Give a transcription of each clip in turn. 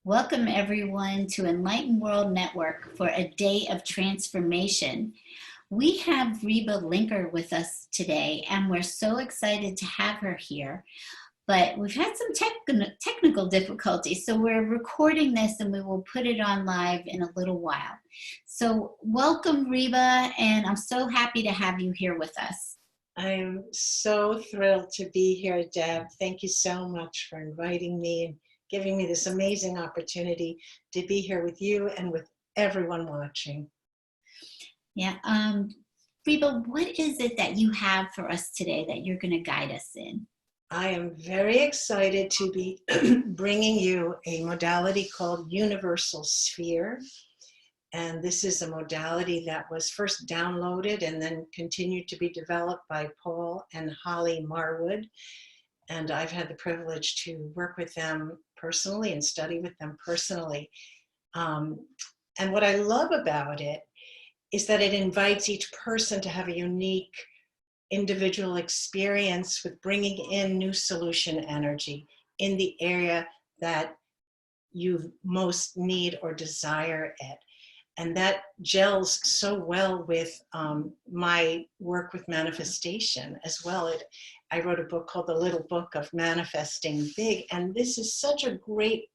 Welcome everyone to Enlightened World Network for a day of transformation. We have Reba Linker with us today, and we're so excited to have her here. But we've had some technical difficulties, so we're recording this and we will put it on live in a little while. So welcome, Reba, and I'm so happy to have you here with us. I'm so thrilled to be here, Deb. Thank you so much for inviting me and giving me this amazing opportunity to be here with you and with everyone watching. Yeah, Reba, what is it that you have for us today that you're going to guide us in? I am very excited to be bringing you a modality called Universal Sphere. And this is a modality that was first downloaded and then continued to be developed by Paul and Holly Marwood. And I've had the privilege to work with them personally and study with them personally. And what I love about it is that it invites each person to have a unique individual experience with bringing in new solution energy in the area that you most need or desire it. And that gels so well with my work with manifestation as well. I wrote a book called The Little Book of Manifesting Big, and this is such a great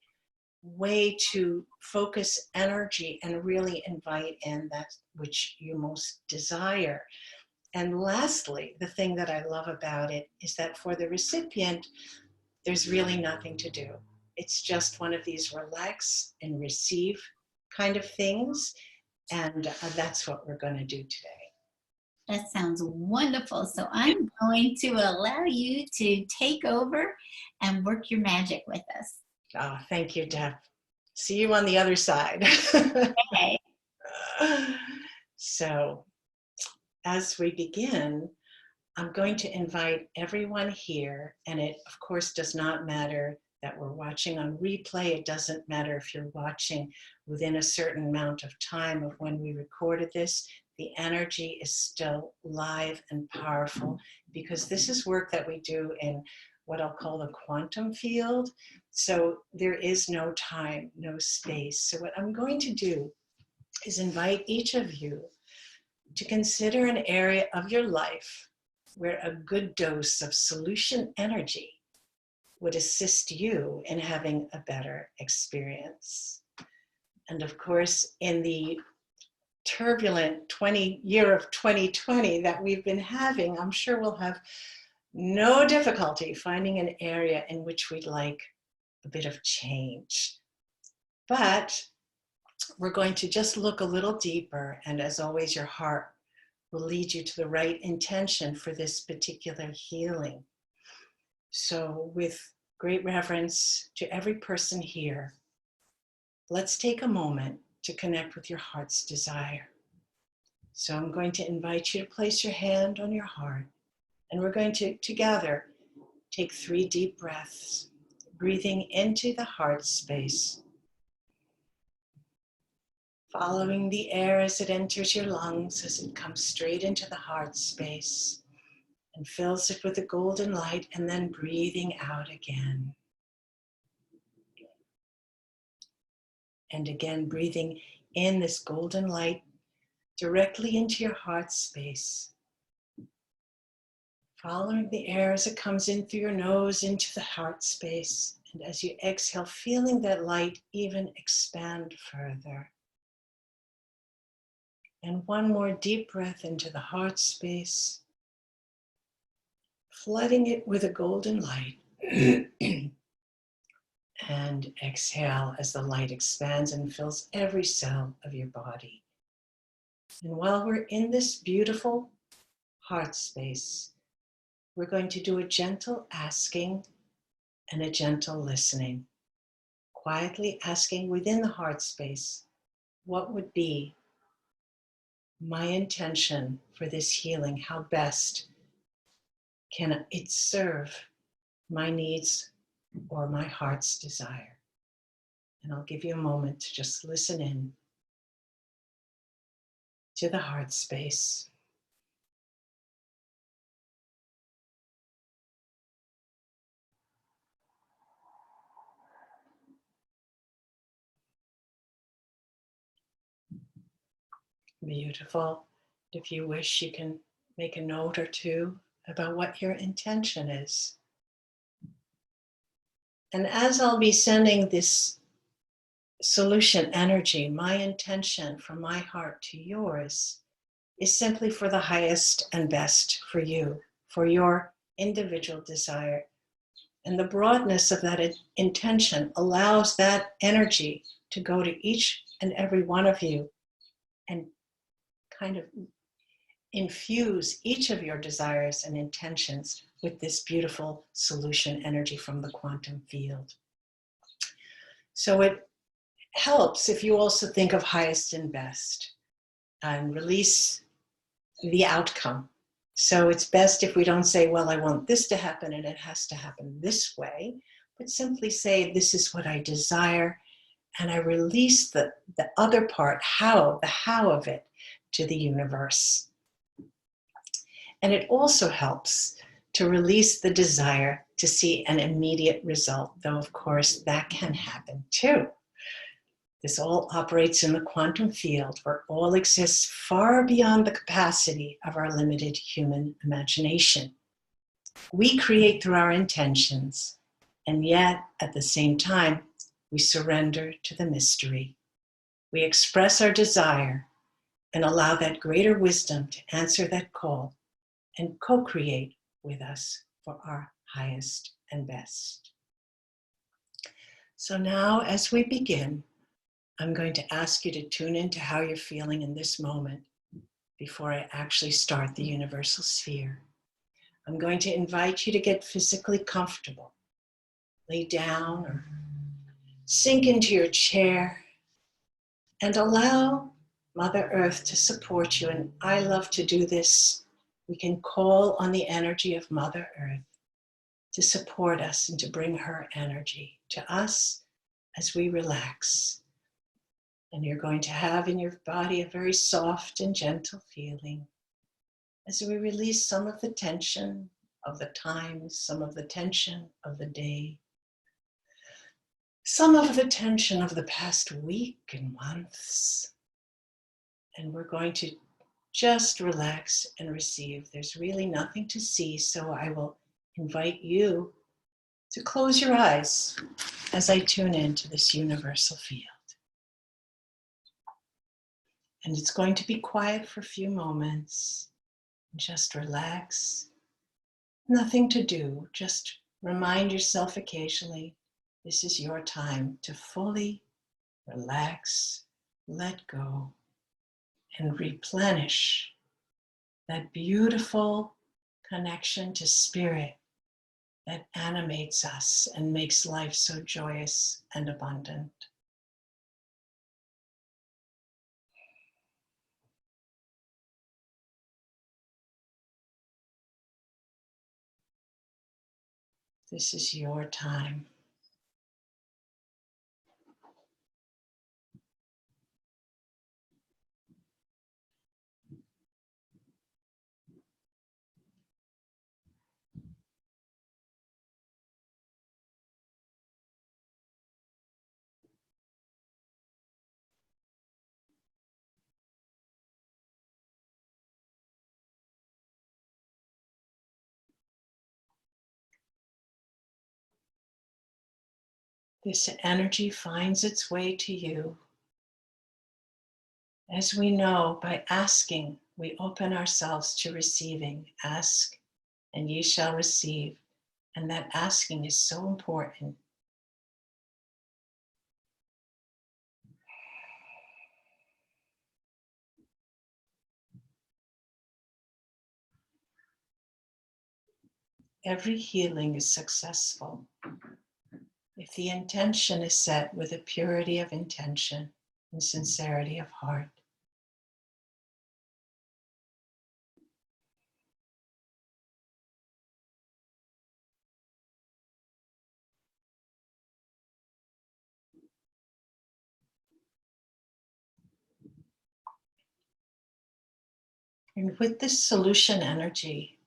way to focus energy and really invite in that which you most desire. And lastly, the thing that I love about it is that for the recipient, there's really nothing to do. It's just one of these relax and receive kind of things. And that's what we're going to do today. That sounds wonderful. So I'm going to allow you to take over and work your magic with us. Oh, thank you, Deb. See you on the other side. Okay. So as we begin, I'm going to invite everyone here, and it of course does not matter that we're watching on replay. It doesn't matter if you're watching within a certain amount of time of when we recorded this. The energy is still live and powerful because this is work that we do in what I'll call the quantum field. So there is no time, no space. So what I'm going to do is invite each of you to consider an area of your life where a good dose of solution energy would assist you in having a better experience. And of course, in the turbulent year of 2020 that we've been having, I'm sure we'll have no difficulty finding an area in which we'd like a bit of change. But we're going to just look a little deeper, and as always, your heart will lead you to the right intention for this particular healing. So with great reverence to every person here, let's take a moment to connect with your heart's desire. So I'm going to invite you to place your hand on your heart, and we're going to together take 3 deep breaths, breathing into the heart space, following the air as it enters your lungs, as it comes straight into the heart space and fills it with a golden light, and then breathing out again. And again, breathing in this golden light directly into your heart space. Following the air as it comes in through your nose into the heart space. And as you exhale, feeling that light even expand further. And one more deep breath into the heart space, flooding it with a golden light. And exhale as the light expands and fills every cell of your body. And while we're in this beautiful heart space, we're going to do a gentle asking and a gentle listening. Quietly asking within the heart space, what would be my intention for this healing? How best can it serve my needs or my heart's desire? And I'll give you a moment to just listen in to the heart space. Beautiful. If you wish, you can make a note or two about what your intention is. And as I'll be sending this solution energy, my intention from my heart to yours is simply for the highest and best for you, for your individual desire. And the broadness of that intention allows that energy to go to each and every one of you and kind of infuse each of your desires and intentions with this beautiful solution energy from the quantum field. So it helps if you also think of highest and best and release the outcome. So it's best if we don't say, well, I want this to happen and it has to happen this way, but simply say, this is what I desire, and I release the other part, the how of it, to the universe. And it also helps to release the desire to see an immediate result, though of course that can happen too. This all operates in the quantum field where all exists far beyond the capacity of our limited human imagination. We create through our intentions, and yet at the same time, we surrender to the mystery. We express our desire and allow that greater wisdom to answer that call and co-create with us for our highest and best. So now, as we begin, I'm going to ask you to tune into how you're feeling in this moment before I actually start the universal sphere. I'm going to invite you to get physically comfortable. Lay down or sink into your chair and allow Mother Earth to support you. And I love to do this. We can call on the energy of Mother Earth to support us and to bring her energy to us as we relax. And you're going to have in your body a very soft and gentle feeling as we release some of the tension of the times, some of the tension of the day, some of the tension of the past week and months. And we're going to just relax and receive. There's really nothing to see, so I will invite you to close your eyes as I tune into this universal field. And it's going to be quiet for a few moments. Just relax. Nothing to do. Just remind yourself occasionally, this is your time to fully relax, let go, and replenish that beautiful connection to spirit that animates us and makes life so joyous and abundant. This is your time. This energy finds its way to you. As we know, by asking, we open ourselves to receiving. Ask, and ye shall receive. And that asking is so important. Every healing is successful if the intention is set with a purity of intention and sincerity of heart. And with this solution energy,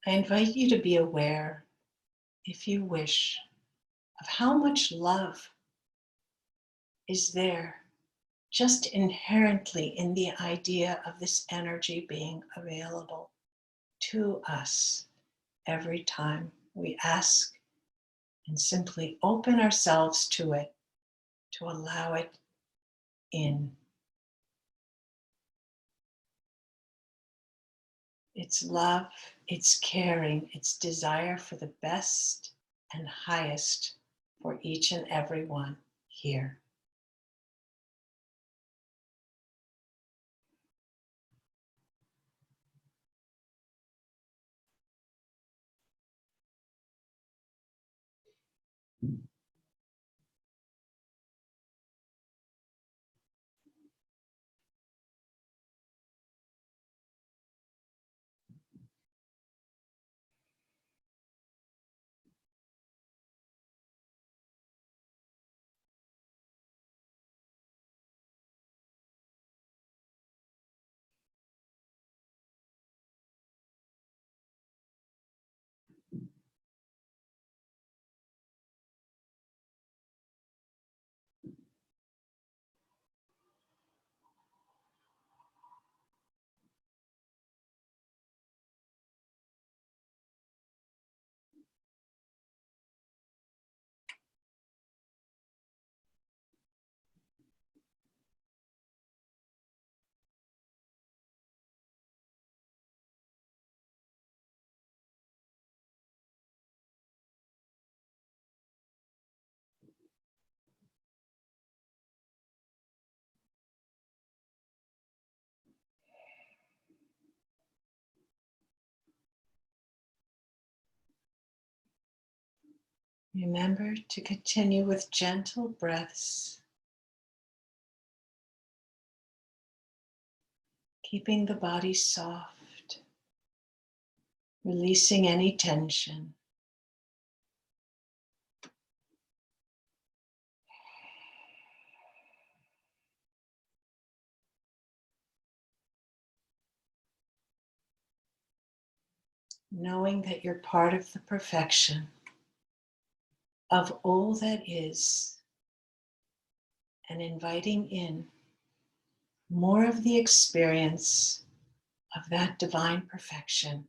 I invite you to be aware, if you wish, of how much love is there just inherently in the idea of this energy being available to us every time we ask and simply open ourselves to it, to allow it in. Its love, its caring, its desire for the best and highest for each and every one here. Remember to continue with gentle breaths, keeping the body soft, releasing any tension. Knowing that you're part of the perfection of all that is, and inviting in more of the experience of that divine perfection.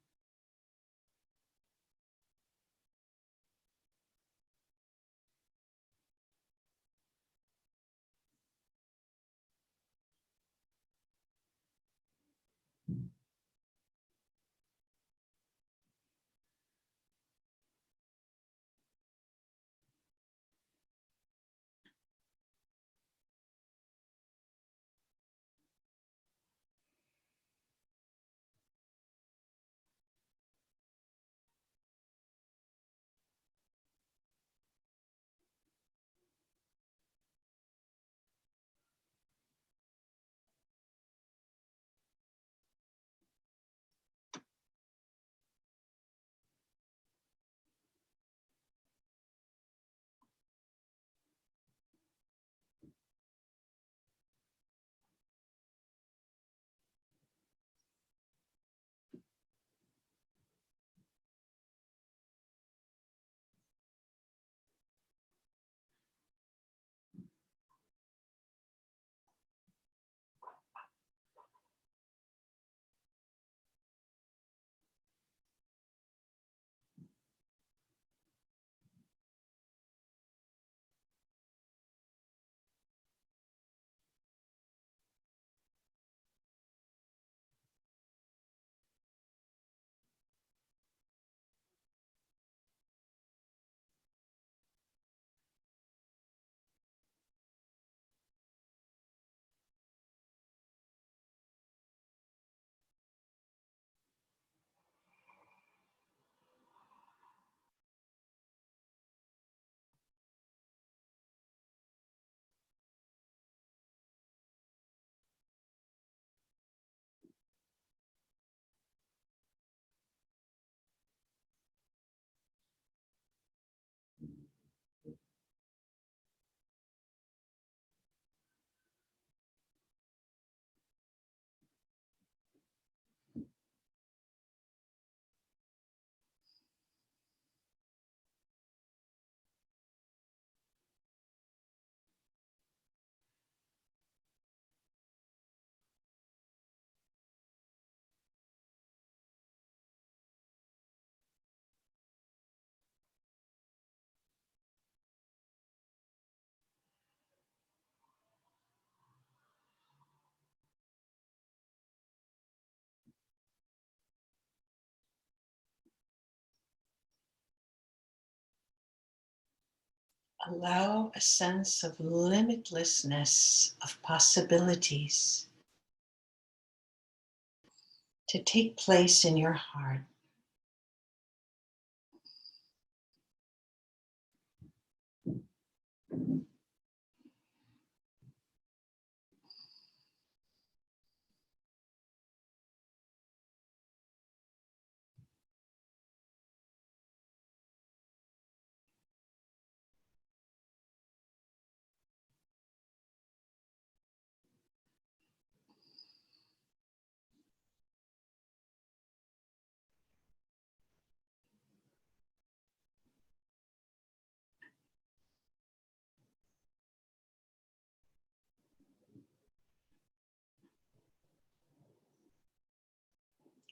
Allow a sense of limitlessness, of possibilities to take place in your heart.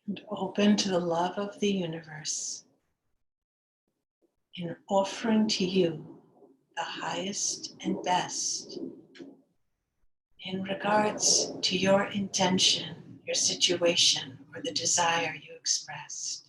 And open to the love of the universe in offering to you the highest and best in regards to your intention, your situation, or the desire you expressed.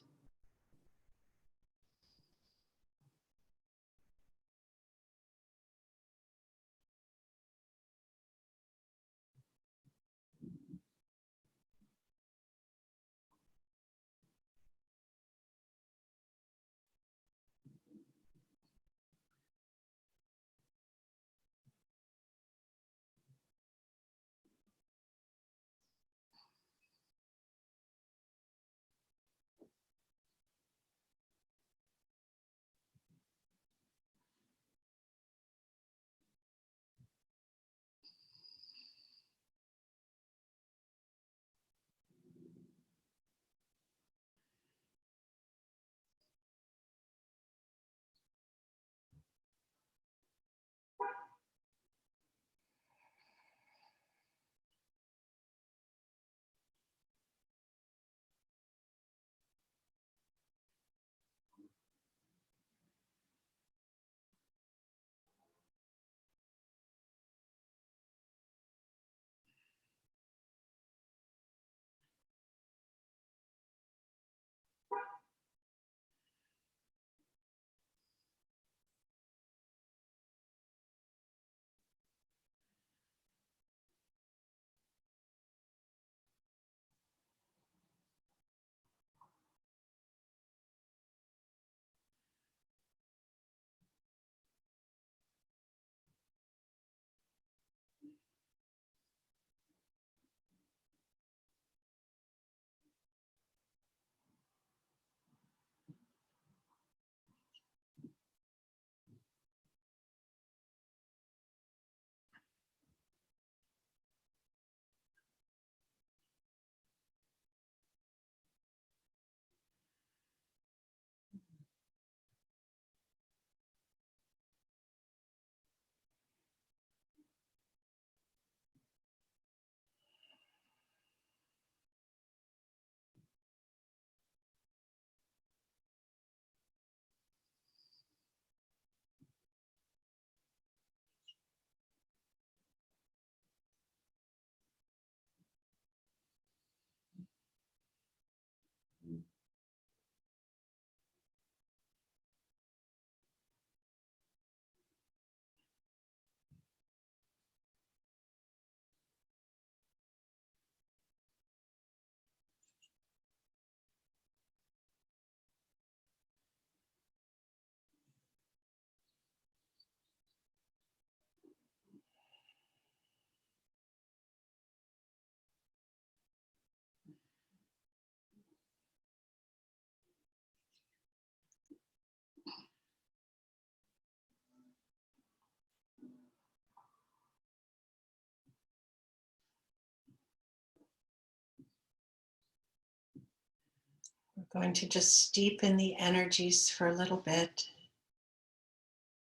We're going to just steep in the energies for a little bit,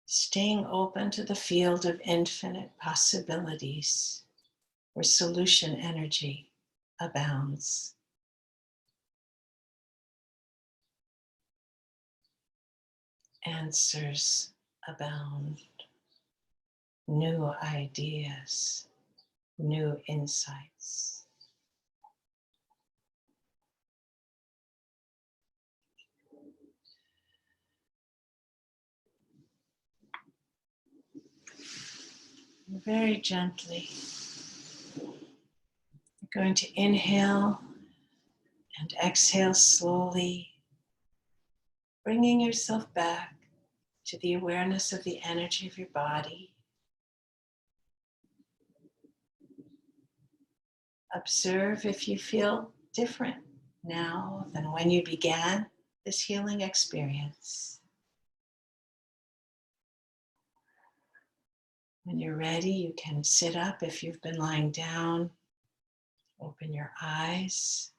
staying open to the field of infinite possibilities where solution energy abounds. Answers abound, new ideas, new insights. Very gently. You're going to inhale and exhale slowly, bringing yourself back to the awareness of the energy of your body. Observe if you feel different now than when you began this healing experience. When you're ready, you can sit up if you've been lying down. Open your eyes.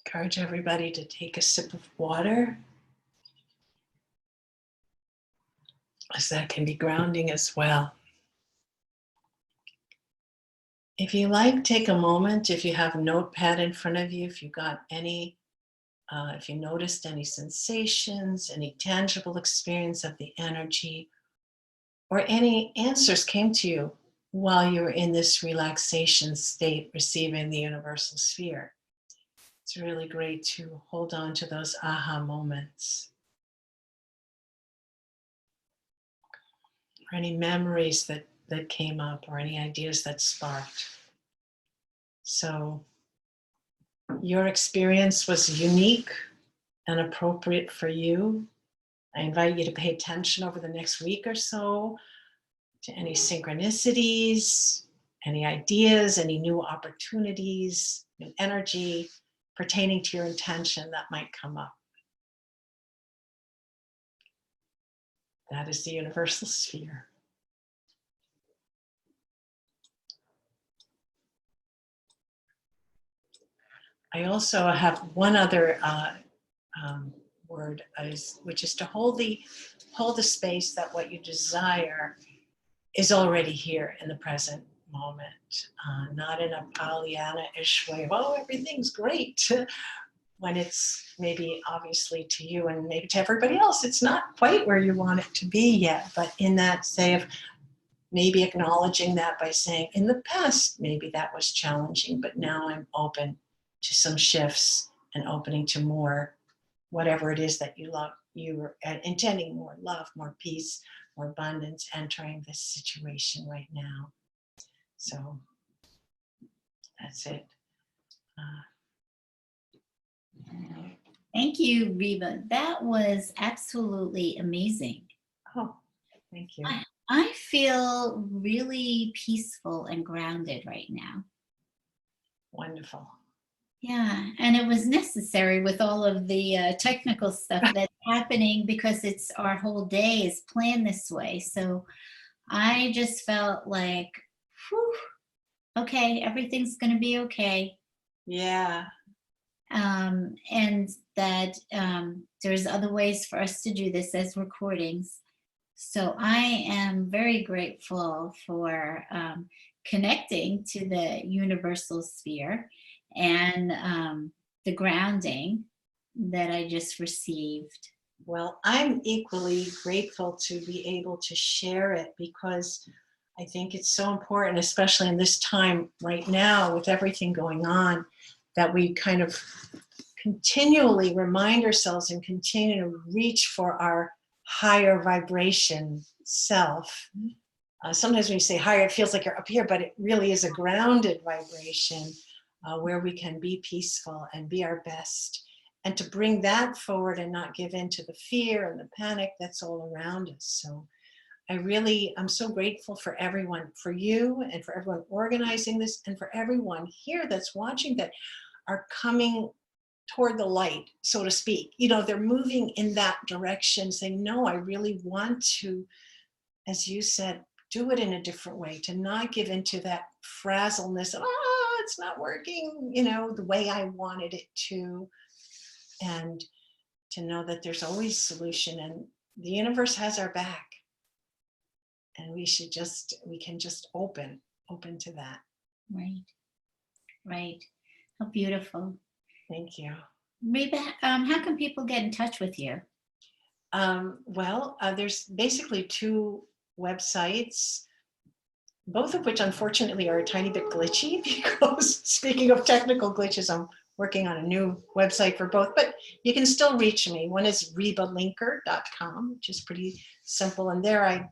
Encourage everybody to take a sip of water, as that can be grounding as well. If you like, take a moment, if you have a notepad in front of you, if you got any, if you noticed any sensations, any tangible experience of the energy, or any answers came to you while you were in this relaxation state, receiving the universal sphere. It's really great to hold on to those aha moments. Or any memories that came up, or any ideas that sparked. So your experience was unique and appropriate for you. I invite you to pay attention over the next week or so to any synchronicities, any ideas, any new opportunities, new energy pertaining to your intention that might come up. That is the universal sphere. I also have one other word, which is to hold the space that what you desire is already here in the present moment, not in a Pollyanna-ish way of, oh, everything's great, when it's maybe obviously to you and maybe to everybody else, it's not quite where you want it to be yet, but in that say of maybe acknowledging that by saying, in the past, maybe that was challenging, but now I'm open to some shifts and opening to more, whatever it is that you love, you're intending more love, more peace, more abundance, entering this situation right now. So that's it. Thank you, Reba. That was absolutely amazing. Oh, thank you. I feel really peaceful and grounded right now. Wonderful. Yeah, and it was necessary with all of the technical stuff that's happening, because it's our whole day is planned this way. So I just felt like, whew, okay, everything's going to be okay. Yeah. And that there's other ways for us to do this as recordings. So I am very grateful for connecting to the universal sphere and the grounding that I just received. Well, I'm equally grateful to be able to share it, because I think it's so important, especially in this time right now with everything going on, that we kind of continually remind ourselves and continue to reach for our higher vibration self. Sometimes when you say higher, it feels like you're up here, but it really is a grounded vibration where we can be peaceful and be our best, and to bring that forward and not give in to the fear and the panic that's all around us. So I'm so grateful for everyone, for you and for everyone organizing this, and for everyone here that's watching, that are coming toward the light, so to speak. You know, they're moving in that direction, saying, no, I really want to, as you said, do it in a different way, to not give into that frazzleness of, it's not working, you know, the way I wanted it to, and to know that there's always solution, and the universe has our back, and we can just open to that. Right. How beautiful. Thank you. Reba, how can people get in touch with you? There's basically two websites, both of which unfortunately are a tiny bit glitchy, because speaking of technical glitches, I'm working on a new website for both, but you can still reach me. One is rebalinker.com, which is pretty simple. And there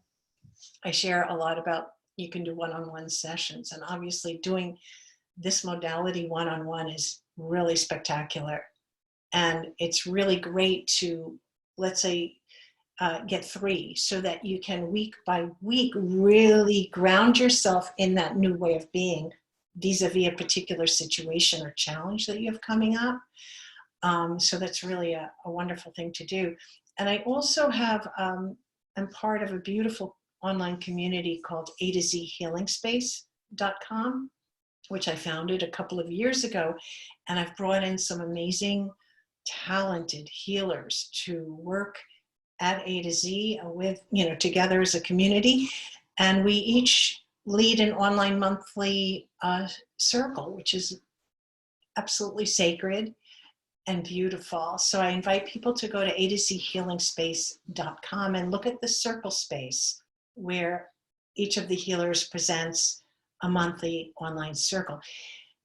I share a lot about, you can do one-on-one sessions. And obviously doing this modality one-on-one is really spectacular. And it's really great to, let's say, get 3 so that you can week by week really ground yourself in that new way of being vis-a-vis a particular situation or challenge that you have coming up. So that's really a wonderful thing to do. And I also have, I'm part of a beautiful online community called A to Z healingspace.com, which I founded a couple of years ago. And I've brought in some amazing, talented healers to work at A to Z with, together as a community. And we each lead an online monthly circle, which is absolutely sacred and beautiful. So I invite people to go to A to Z healingspace.com and look at the circle space where each of the healers presents a monthly online circle.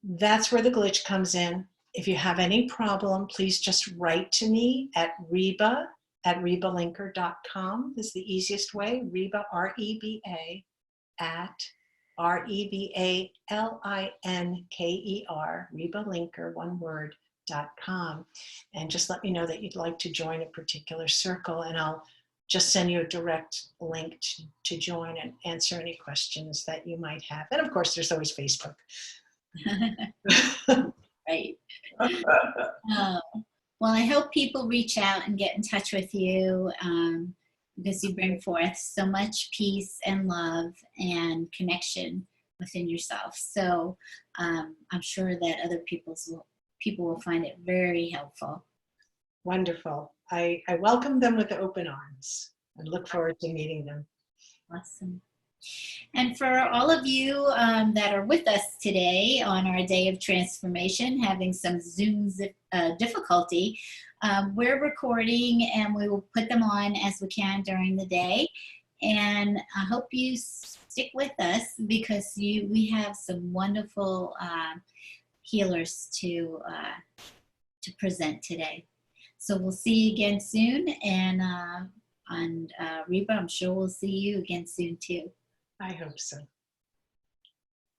That's where the glitch comes in. If you have any problem, please just write to me at rebalinker.com is the easiest way. Reba, R-E-B-A, at R-E-B-A-L-I-N-K-E-R, Reba Linker, one word, .com. And just let me know that you'd like to join a particular circle, and I'll just send you a direct link to join and answer any questions that you might have. And of course, there's always Facebook. Right. Well, I hope people reach out and get in touch with you because you bring forth so much peace and love and connection within yourself. So I'm sure that other people will find it very helpful. Wonderful. I welcome them with open arms and look forward to meeting them. Awesome. And for all of you that are with us today on our day of transformation, having some Zoom difficulty, we're recording and we will put them on as we can during the day. And I hope you stick with us because we have some wonderful healers to present today. So we'll see you again soon. And Reba, I'm sure we'll see you again soon too. I hope so.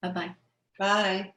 Bye-bye. Bye.